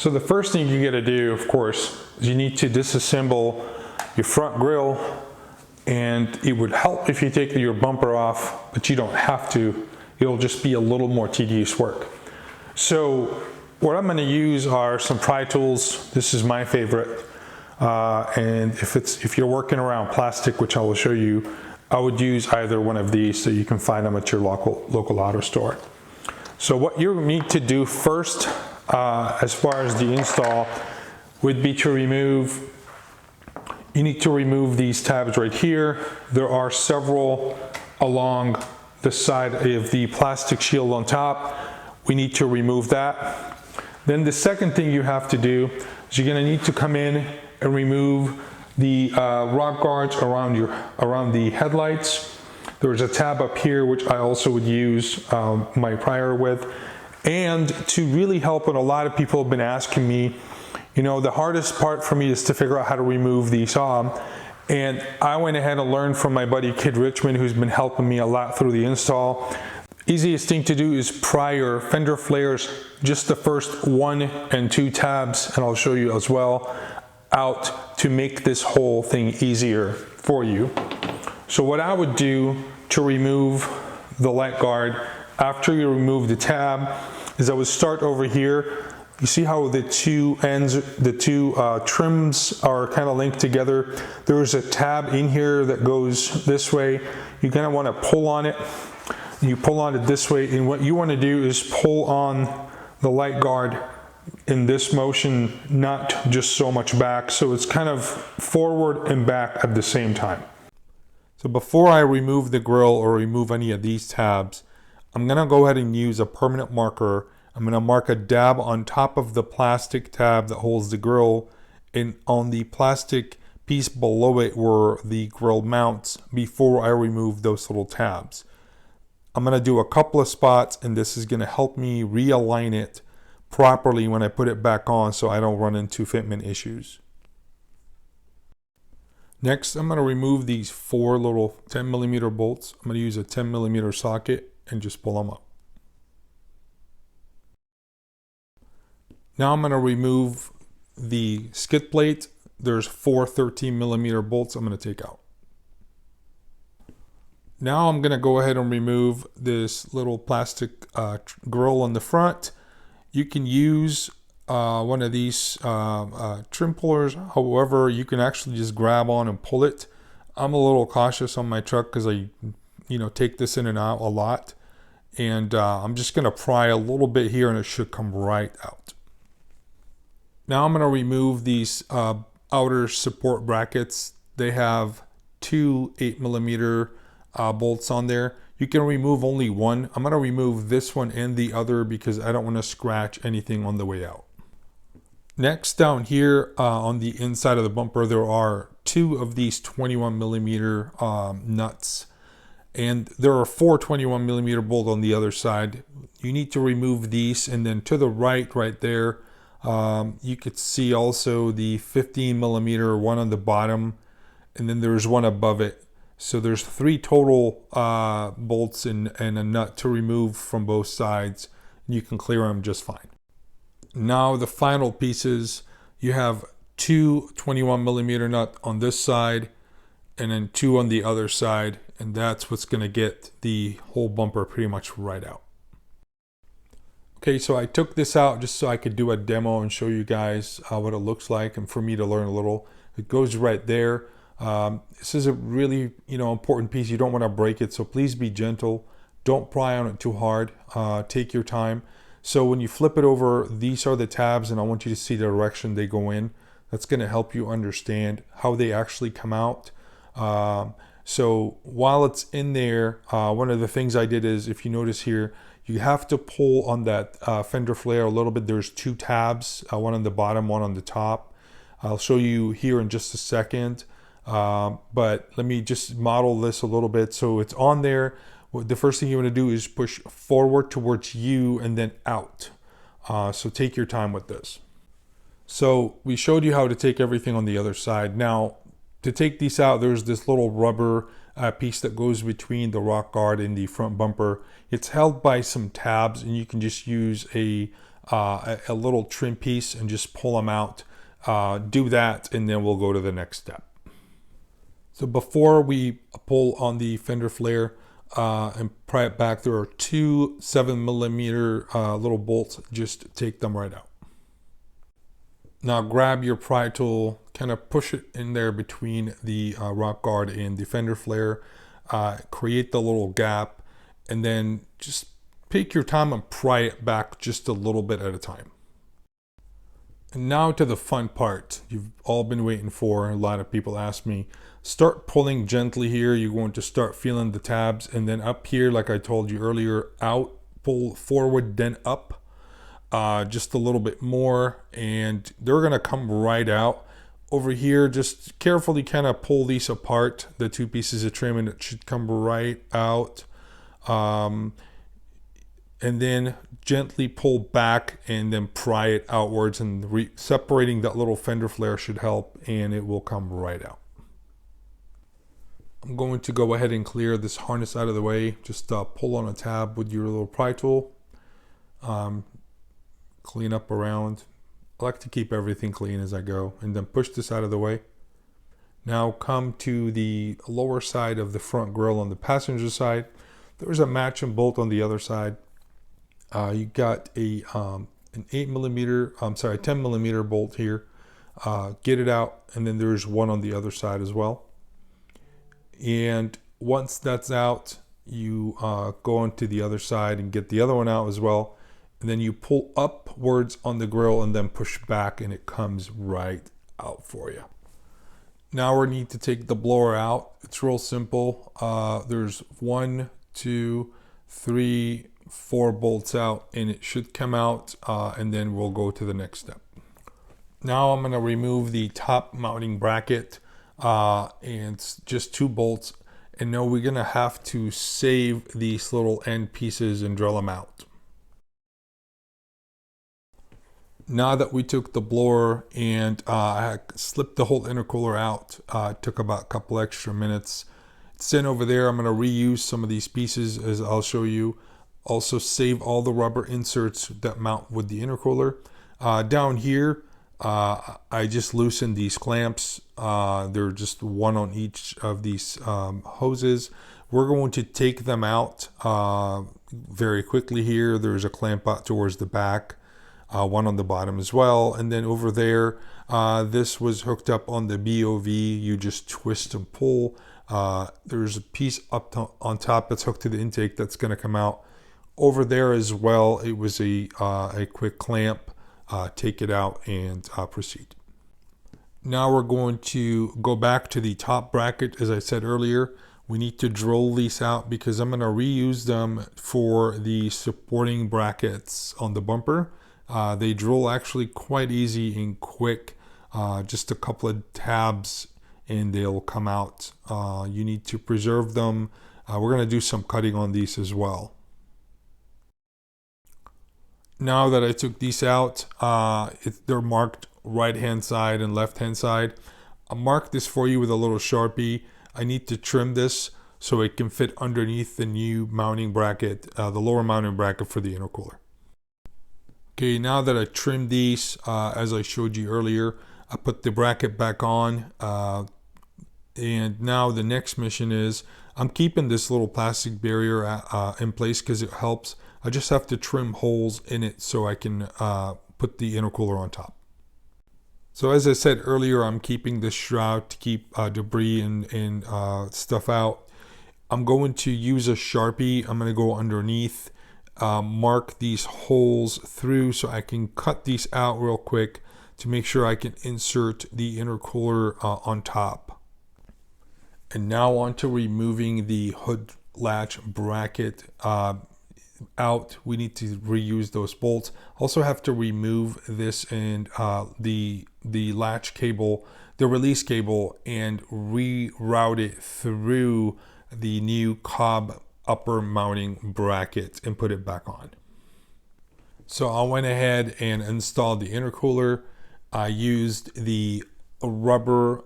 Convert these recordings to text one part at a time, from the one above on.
So the first thing you got to do, of course, is you need to disassemble your front grille, and it would help if you take your bumper off, but you don't have to. It'll just be a little more tedious work. So what I'm going to use are some pry tools. This is my favorite, and if you're working around plastic, which I will show you, I would use either one of these, so you can find them at your local auto store. So what you need to do first, as far as the install, would be to remove. You need to remove these tabs right here. There are several along the side of the plastic shield on top. We need to remove that. Then the second thing you have to do is you're going to need to come in and remove the rock guards around the headlights. There's a tab up here which I also would use my prior with. And to really help, and a lot of people have been asking me, you know, the hardest part for me is to figure out how to remove these arms. And I went ahead and learned from my buddy Kid Richmond, who's been helping me a lot through the install. Easiest thing to do is pry your fender flares, just the first 1 and 2 tabs, and I'll show you as well, out to make this whole thing easier for you. So what I would do to remove the light guard after you remove the tab is I would start over here. You see how the two ends, the two trims are kind of linked together. There's a tab in here that goes this way. You kind of want to pull on it. You pull on it this way, and what you want to do is pull on the light guard in this motion, not just so much back. So it's kind of forward and back at the same time. So before I remove the grill or remove any of these tabs, I'm going to go ahead and use a permanent marker. I'm going to mark a dab on top of the plastic tab that holds the grill, and on the plastic piece below it where the grill mounts, before I remove those little tabs. I'm going to do a couple of spots, and this is going to help me realign it properly when I put it back on, so I don't run into fitment issues. Next, I'm going to remove these 4 little 10mm bolts. I'm going to use a 10mm socket and just pull them up. Now I'm going to remove the skid plate. There's 4 13mm bolts I'm going to take out. Now I'm going to go ahead and remove this little plastic grill on the front. You can use one of these trim pullers. However, you can actually just grab on and pull it. I'm a little cautious on my truck because I take this in and out a lot. And I'm just going to pry a little bit here, and it should come right out. Now I'm going to remove these outer support brackets. They have 2 8mm bolts on there. You can remove only one. I'm going to remove this one and the other because I don't want to scratch anything on the way out. Next, down here on the inside of the bumper, there are 2 of these 21mm nuts, and there are 4 21mm bolts on the other side. You need to remove these, and then to the right there, you could see also the 15mm one on the bottom, and then there's one above it. So there's 3 total bolts and a nut to remove from both sides. You can clear them just fine. Now the final pieces, you have 2 21mm nut on this side and then 2 on the other side, and that's what's going to get the whole bumper pretty much right out. Okay, so I took this out just so I could do a demo and show you guys what it looks like, and for me to learn a little. It goes right there. This is a really important piece. You don't want to break it, so please be gentle. Don't pry on it too hard. Take your time. So when you flip it over, these are the tabs, and I want you to see the direction they go in. That's going to help you understand how they actually come out. So while it's in there, one of the things I did is, if you notice here, you have to pull on that fender flare a little bit. There's 2 tabs, one on the bottom, one on the top. I'll show you here in just a second. But let me just model this a little bit. So it's on there. The first thing you want to do is push forward towards you and then out. So take your time with this. So we showed you how to take everything on the other side. Now to take these out, there's this little rubber piece that goes between the rock guard and the front bumper. It's held by some tabs, and you can just use a a little trim piece and just pull them out. Do that, and then we'll go to the next step. So before we pull on the fender flare and pry it back, there are two 7mm little bolts. Just take them right out. Now grab your pry tool, kind of push it in there between the rock guard and the fender flare, create the little gap, and then just take your time and pry it back just a little bit at a time. And now to the fun part you've all been waiting for. A lot of people ask me, start pulling gently here. You're going to start feeling the tabs, and then up here, like I told you earlier, out, pull forward, then up just a little bit more, and they're gonna come right out. Over here, just carefully kind of pull these apart, the two pieces of trim, and it should come right out. And then gently pull back and then pry it outwards, and separating that little fender flare should help, and it will come right out. I'm going to go ahead and clear this harness out of the way. Just pull on a tab with your little pry tool. Clean up around. I like to keep everything clean as I go, and then push this out of the way. Now come to the lower side of the front grille on the passenger side. There's a matching bolt on the other side. You got a an 10mm bolt here. Get it out, and then there's one on the other side as well. And once that's out, you go onto the other side and get the other one out as well. And then you pull upwards on the grill and then push back, and it comes right out for you. Now we need to take the blower out. It's real simple. There's 1, 2, 3, 4 bolts out, and it should come out, and then we'll go to the next step. Now I'm going to remove the top mounting bracket, and it's just 2 bolts. And now we're going to have to save these little end pieces and drill them out. Now that we took the blower and I slipped the whole intercooler out, it took about a couple extra minutes. It's in over there. I'm going to reuse some of these pieces, as I'll show you. Also save all the rubber inserts that mount with the intercooler. Down here, I just loosened these clamps. They're just one on each of these hoses. We're going to take them out very quickly here. There's a clamp out towards the back. One on the bottom as well, and then over there, this was hooked up on the BOV. You just twist and pull. There's a piece up on top that's hooked to the intake that's going to come out. Over there as well, it was a quick clamp. Take it out and proceed. Now we're going to go back to the top bracket. As I said earlier, we need to drill these out because I'm going to reuse them for the supporting brackets on the bumper. They drill actually quite easy and quick, just a couple of tabs and they'll come out. You need to preserve them. We're going to do some cutting on these as well. Now that I took these out, they're marked right hand side and left hand side. I'll mark this for you with a little Sharpie. I need to trim this so it can fit underneath the new mounting bracket, the lower mounting bracket for the intercooler. Okay, now that I trimmed these, as I showed you earlier, I put the bracket back on, and now the next mission is, I'm keeping this little plastic barrier in place because it helps. I just have to trim holes in it so I can put the intercooler on top. So as I said earlier, I'm keeping this shroud to keep debris and stuff out. I'm going to use a Sharpie. I'm going to go underneath. Mark these holes through so I can cut these out real quick to make sure I can insert the intercooler on top. And now on to removing the hood latch bracket out. We need to reuse those bolts. Also have to remove this and the latch cable, the release cable, and reroute it through the new COBB upper mounting bracket and put it back on. So I went ahead and installed the intercooler. I used the rubber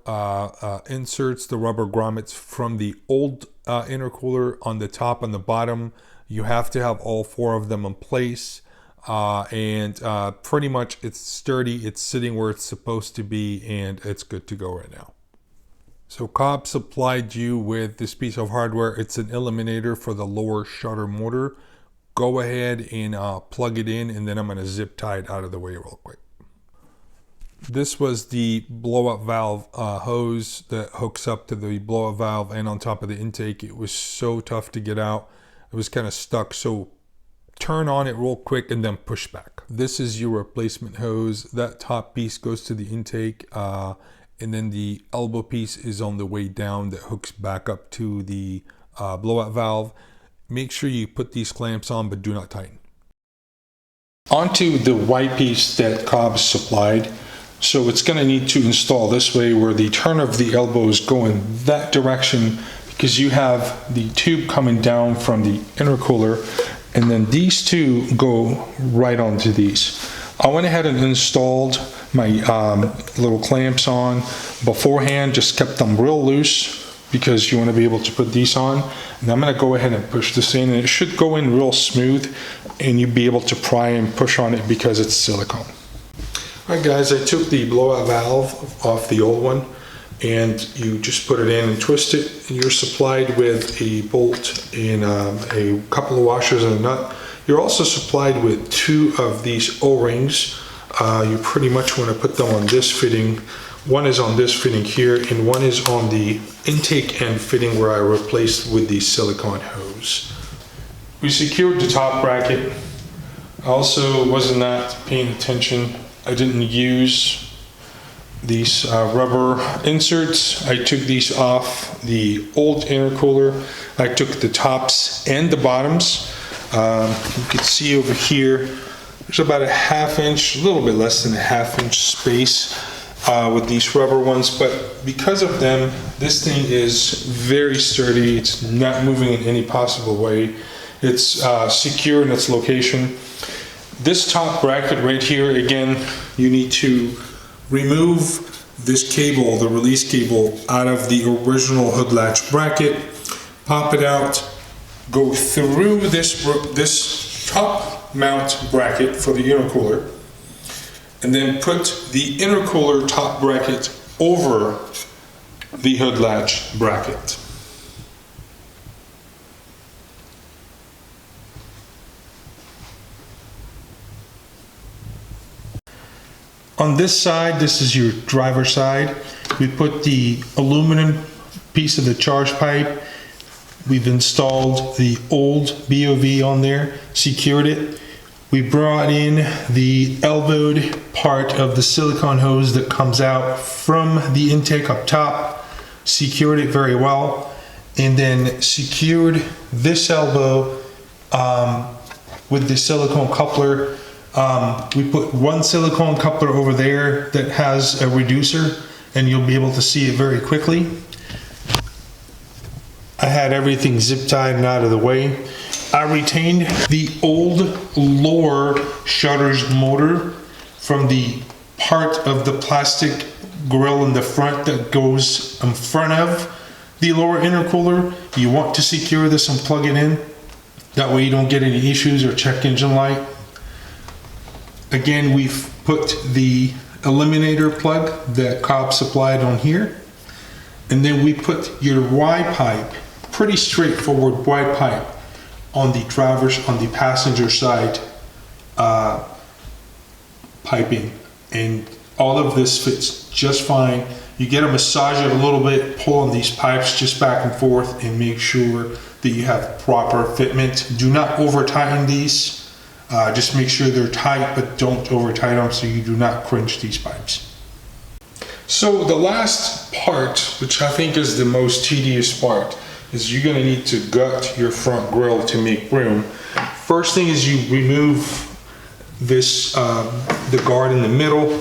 inserts, the rubber grommets from the old intercooler on the top and the bottom. You have to have all 4 of them in place. Pretty much it's sturdy, it's sitting where it's supposed to be, and it's good to go right now. So COBB supplied you with this piece of hardware. It's an eliminator for the lower shutter motor. Go ahead and plug it in, and then I'm going to zip tie it out of the way real quick. This was the blow-up valve hose that hooks up to the blow-up valve and on top of the intake. It was so tough to get out. It was kind of stuck, so turn on it real quick and then push back. This is your replacement hose. That top piece goes to the intake, and then the elbow piece is on the way down that hooks back up to the blow-up valve. Make sure you put these clamps on, but do not tighten. Onto the white piece that COBB supplied. So it's going to need to install this way, where the turn of the elbow is going that direction, because you have the tube coming down from the intercooler, and then these two go right onto these. I went ahead and installed my little clamps on beforehand, just kept them real loose because you want to be able to put these on. And I'm going to go ahead and push this in, and it should go in real smooth, and you'll be able to pry and push on it because it's silicone. Alright guys, I took the blowout valve off the old one, and you just put it in and twist it. You're supplied with a bolt and a couple of washers and a nut. You're also supplied with 2 of these O-rings. You pretty much want to put them on this fitting. One is on this fitting here, and one is on the intake end fitting where I replaced with the silicone hose. We secured the top bracket. I also wasn't not paying attention. I didn't use these rubber inserts. I took these off the old intercooler. I took the tops and the bottoms. You can see over here, there's about a ½ inch, a little bit less than a ½ inch space with these rubber ones, but because of them, this thing is very sturdy. It's not moving in any possible way. It's secure in its location. This top bracket right here, again, you need to remove this cable, the release cable, out of the original hood latch bracket, pop it out, go through this top mount bracket for the intercooler, and then put the intercooler top bracket over the hood latch bracket. On this side, this is your driver side. We put the aluminum piece of the charge pipe. We've installed the old BOV on there, secured it. We brought in the elbowed part of the silicone hose that comes out from the intake up top, secured it very well, and then secured this elbow with the silicone coupler. We put one silicone coupler over there that has a reducer, and you'll be able to see it very quickly. I had everything zip tied and out of the way. I retained the old lower shutters motor from the part of the plastic grill in the front that goes in front of the lower intercooler. You want to secure this and plug it in. That way you don't get any issues or check engine light. Again, we've put the eliminator plug that COBB supplied on here. And then we put your Y pipe, pretty straightforward Y pipe, on the passenger side piping. And all of this fits just fine. You get to massage it a little bit, pull on these pipes just back and forth, and make sure that you have proper fitment. Do not over tighten these. Just make sure they're tight, but don't over tighten them so you do not cringe these pipes. So the last part, which I think is the most tedious part, is you're going to need to gut your front grille to make room. First thing is you remove this, the guard in the middle.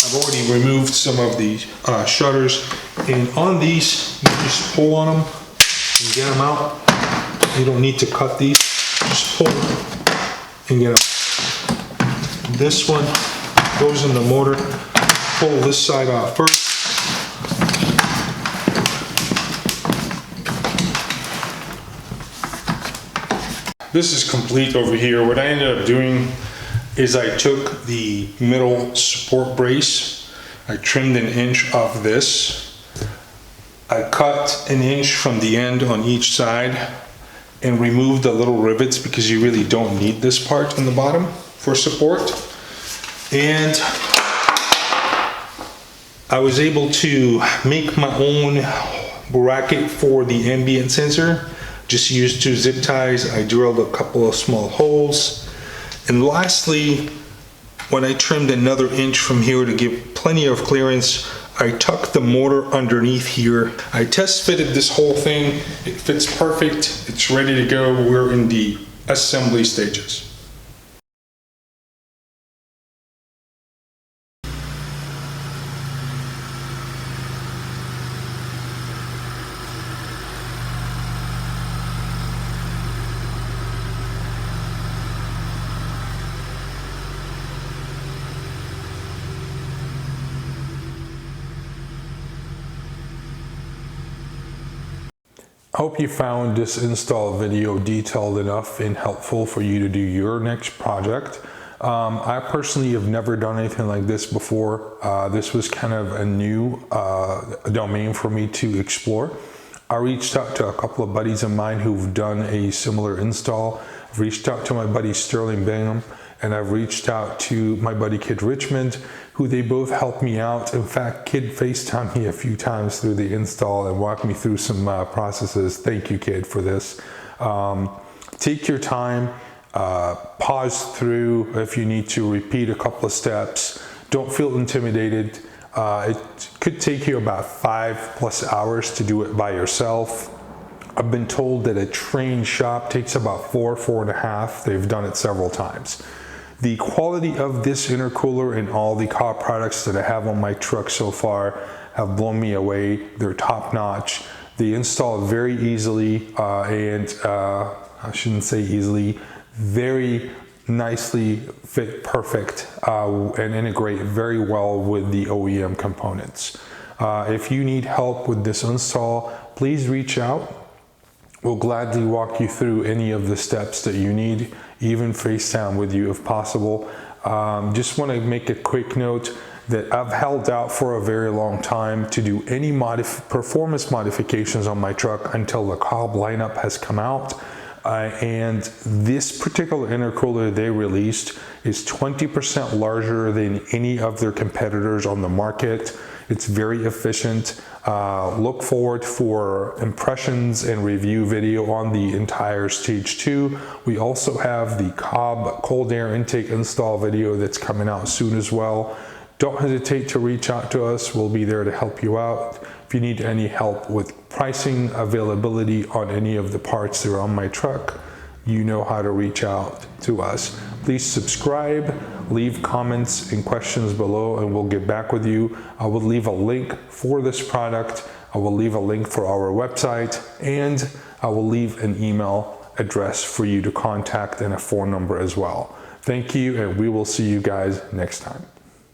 I've already removed some of the shutters, and on these you just pull on them and get them out. You don't need to cut these, just pull and get them. This one goes in the motor. Pull this side out first. this is complete over here. What I ended up doing is I took the middle support brace, I trimmed 1 inch off this, I cut 1 inch from the end on each side and removed the little rivets because you really don't need this part on the bottom for support. And I was able to make my own bracket for the ambient sensor. Just used 2 zip ties. I drilled a couple of small holes. And lastly, when I trimmed another 1 inch from here to give plenty of clearance, I tucked the motor underneath here. I test fitted this whole thing. It fits perfect. It's ready to go. We're in the assembly stages. I hope you found this install video detailed enough and helpful for you to do your next project. I personally have never done anything like this before. This was kind of a new domain for me to explore. I reached out to a couple of buddies of mine who've done a similar install. I've reached out to my buddy Sterling Bingham, and I've reached out to my buddy Kid Richmond, who they both helped me out. In fact, Kid FaceTimed me a few times through the install and walked me through some processes. Thank you, Kid, for this. Take your time, pause through if you need to repeat a couple of steps. Don't feel intimidated. It could take you about 5+ hours to do it by yourself. I've been told that a trained shop takes about 4.5. They've done it several times. The quality of this intercooler and all the COBB products that I have on my truck so far have blown me away. They're top notch. They install very easily and I shouldn't say easily, very nicely fit perfect and integrate very well with the OEM components. If you need help with this install, please reach out. We'll gladly walk you through any of the steps that you need, even FaceTime with you if possible. Just want to make a quick note that I've held out for a very long time to do any performance modifications on my truck until the COBB lineup has come out. And this particular intercooler they released is 20% larger than any of their competitors on the market. It's very efficient. Look forward for impressions and review video on the entire Stage 2. We also have the COBB cold air intake install video that's coming out soon as well. Don't hesitate to reach out to us. We'll be there to help you out. If you need any help with pricing, availability on any of the parts that are on my truck, you know how to reach out to us. Please subscribe, leave comments and questions below, and we'll get back with you. I will leave a link for this product. I will leave a link for our website, and I will leave an email address for you to contact and a phone number as well. Thank you, and we will see you guys next time.